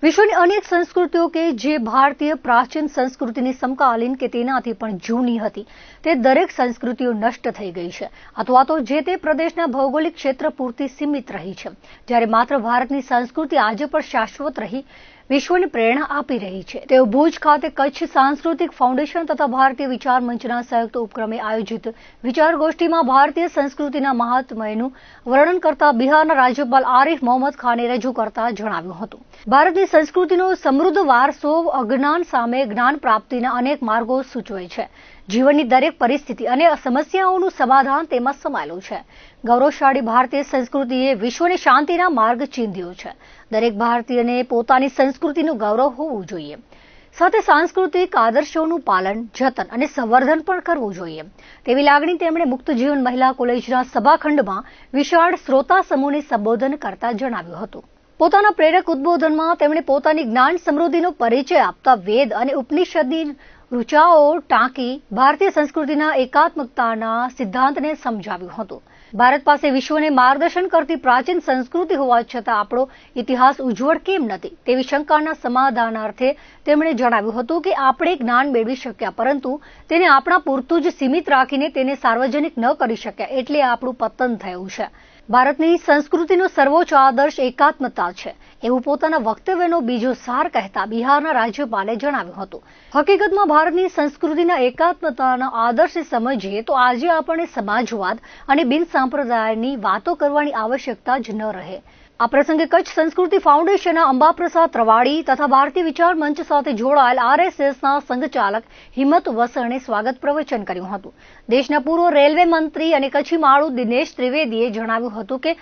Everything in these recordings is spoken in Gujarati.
વિશ્વની અનેક સંસ્કૃતિઓ કે જે ભારતીય પ્રાચીન સંસ્કૃતિની સમકાલીન કે તેનાથી પણ જૂની હતી તે દરેક સંસ્કૃતિઓ નષ્ટ થઈ ગઈ છે અથવા તો જે તે પ્રદેશના ભૌગોલિક ક્ષેત્ર પૂરતી સીમિત રહી છે, જ્યારે માત્ર ભારતની સંસ્કૃતિ આજે પણ શાશ્વત રહી વિશ્વને પ્રેરણા આપી રહી છે। તેઓ ભુજ ખાતે કચ્છ સાંસ્કૃતિક ફાઉન્ડેશન તથા ભારતીય વિચાર મંચના સંયુક્ત ઉપક્રમે આયોજિત વિચારગોષ્ઠીમાં ભારતીય સંસ્કૃતિના મહાત્મ્યનું વર્ણન કરતા બિહારના રાજ્યપાલ આરિફ મોહમ્મદ ખાને રજૂ કરતા જણાવ્યું હતું, ભારતની સંસ્કૃતિનો સમૃદ્ધ વારસો અજ્ઞાન સામે જ્ઞાન પ્રાપ્તિના અનેક માર્ગો સૂચવે છે। જીવનની દરેક પરિસ્થિતિ અને સમસ્યાઓનું સમાધાન તેમાં સમાયેલું છે। ગૌરવશાળી ભારતીય સંસ્કૃતિએ વિશ્વને શાંતિના માર્ગ ચીંધ્યો છે। દરેક ભારતીયને પોતાની સંસ્કૃતિનું ગૌરવ હોવું જોઈએ, સાથે સાંસ્કૃતિક આદર્શોનું પાલન, જતન અને સંવર્ધન પણ કરવું જોઈએ તેવી લાગણી તેમણે મુક્ત જીવન મહિલા કોલેજના સભાખંડમાં વિશાળ શ્રોતા સમૂહને સંબોધન કરતા જણાવ્યું હતું। પોતાના પ્રેરક ઉદ્બોધનમાં તેમણે પોતાની જ્ઞાન સમૃદ્ધિનો પરિચય આપતા વેદ અને ઉપનિષદની ઋચાઓ ટાંકી ભારતીય સંસ્કૃતિના એકાત્મકતાના સિદ્ધાંતને સમજાવ્યું હતું। ભારત પાસે વિશ્વને માર્ગદર્શન કરતી પ્રાચીન સંસ્કૃતિ હોવા છતાં આપણો ઇતિહાસ ઉજ્જવળ કેમ નથી તેવી શંકાના સમાધાનાર્થે તેમણે જણાવ્યું હતું કે આપણે જ્ઞાન મેળવી શક્યા પરંતુ તેને આપણા પૂરતું જ સીમિત રાખીને તેને સાર્વજનિક ન કરી શક્યા એટલે આપણું પતન થયું છે। ભારતની સંસ્કૃતિનો સર્વોચ્ચ આદર્શ એકાત્મતા છે એવું પોતાના વક્તવ્યનો બીજો સાર કહેતા બિહારના રાજ્યપાલે જણાવ્યું હતું। હકીકતમાં ભારતની સંસ્કૃતિના એકાત્મતાના આદર્શને સમજીએ તો આજે આપણને સમાજવાદ અને બિનસાંપ્રદાયની વાતો કરવાની આવશ્યકતા જ ન રહે। આ પ્રસંગે કચ્છ સંસ્કૃતિ ફાઉન્ડેશનના અંબાપ્રસાદ ત્રવાડી તથા ભારતીય વિચાર મંચ સાથે જોડાયેલ આરએસએસના સંઘચાલક હિંમત વસણે સ્વાગત પ્રવચન કર્યું હતું। દેશના પૂર્વ રેલવે મંત્રી અને કચ્છી માળુ દિનેશ ત્રિવેદીએ જણાવ્યું હતું કે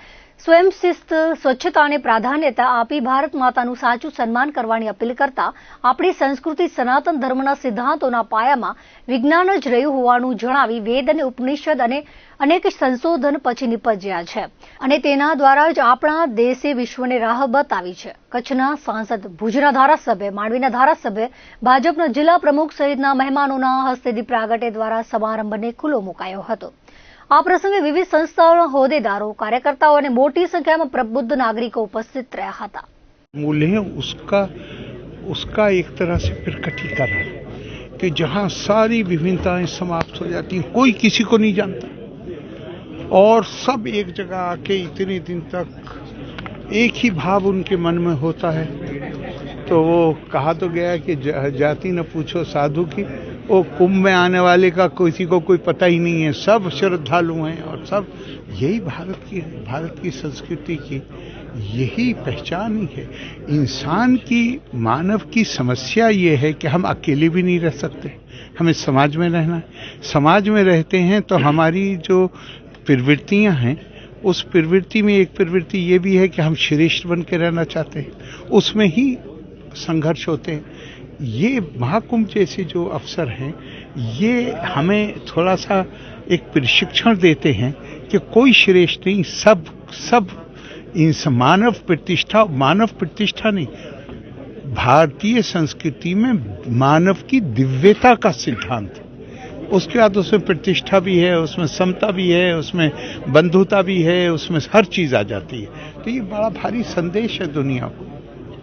સ્વયંશિસ્ત સ્વચ્છતાને પ્રાધાન્યતા આપી ભારત માતાનું સાચું સન્માન કરવાની અપીલ કરતા આપણી સંસ્કૃતિ સનાતન ધર્મના સિદ્ધાંતોના પાયામાં વિજ્ઞાન જ રહ્યું હોવાનું જણાવી વેદ અને ઉપનિષદ અને અનેક સંશોધન પછી નિપજ્યા છે અને તેના દ્વારા જ આપણા દેશે વિશ્વને રાહ બતાવી છે। કચ્છના સાંસદ, ભુજના ધારાસભ્ય, માંડવીના ધારાસભ્ય, ભાજપના જિલ્લા પ્રમુખ સહિતના મહેમાનોના હસ્તે દીપ પ્રાગટ્ય દ્વારા સમારંભને ખુલ્લો મુકાયો હતો। આ પ્રસંગે વિવિધ સંસ્થાઓના હોદ્દેદારો, કાર્યકર્તાઓ અને મોટી સંખ્યામાં પ્રબુદ્ધ નાગરિકો ઉપસ્થિત રહ્યા હતા। मूल्य उसका एक तरह से प्रकटीकरण कि जहाँ सारी विभिन्नताएं समाप्त हो जाती हैं, कोई किसी को नहीं जानता और सब एक जगह आके इतने दिन तक एक ही भाव उनके मन में होता है। तो वो कहा तो गया कि जाति न पूछो साधु की, वो कुंभ में आने वाले का किसी को कोई पता ही नहीं है, सब श्रद्धालु हैं और सब यही भारत की संस्कृति की यही पहचान ही है। इंसान की, मानव की समस्या ये है कि हम अकेले भी नहीं रह सकते, हमें समाज में रहना है। समाज में रहते हैं तो हमारी जो प्रवृत्तियां हैं उस प्रवृत्ति में एक प्रवृत्ति ये भी है कि हम श्रेष्ठ बन के रहना चाहते हैं, उसमें ही संघर्ष होते हैं। ये महाकुंभ जैसे जो अवसर हैं ये हमें थोड़ा सा एक प्रशिक्षण देते हैं कि कोई श्रेष्ठ नहीं, सब इस मानव प्रतिष्ठा नहीं, भारतीय संस्कृति में मानव की दिव्यता का सिद्धांत, उसके बाद उसमें प्रतिष्ठा भी है, उसमें समता भी है, उसमें बंधुता भी है, उसमें हर चीज आ जाती है। तो ये बड़ा भारी संदेश है दुनिया को।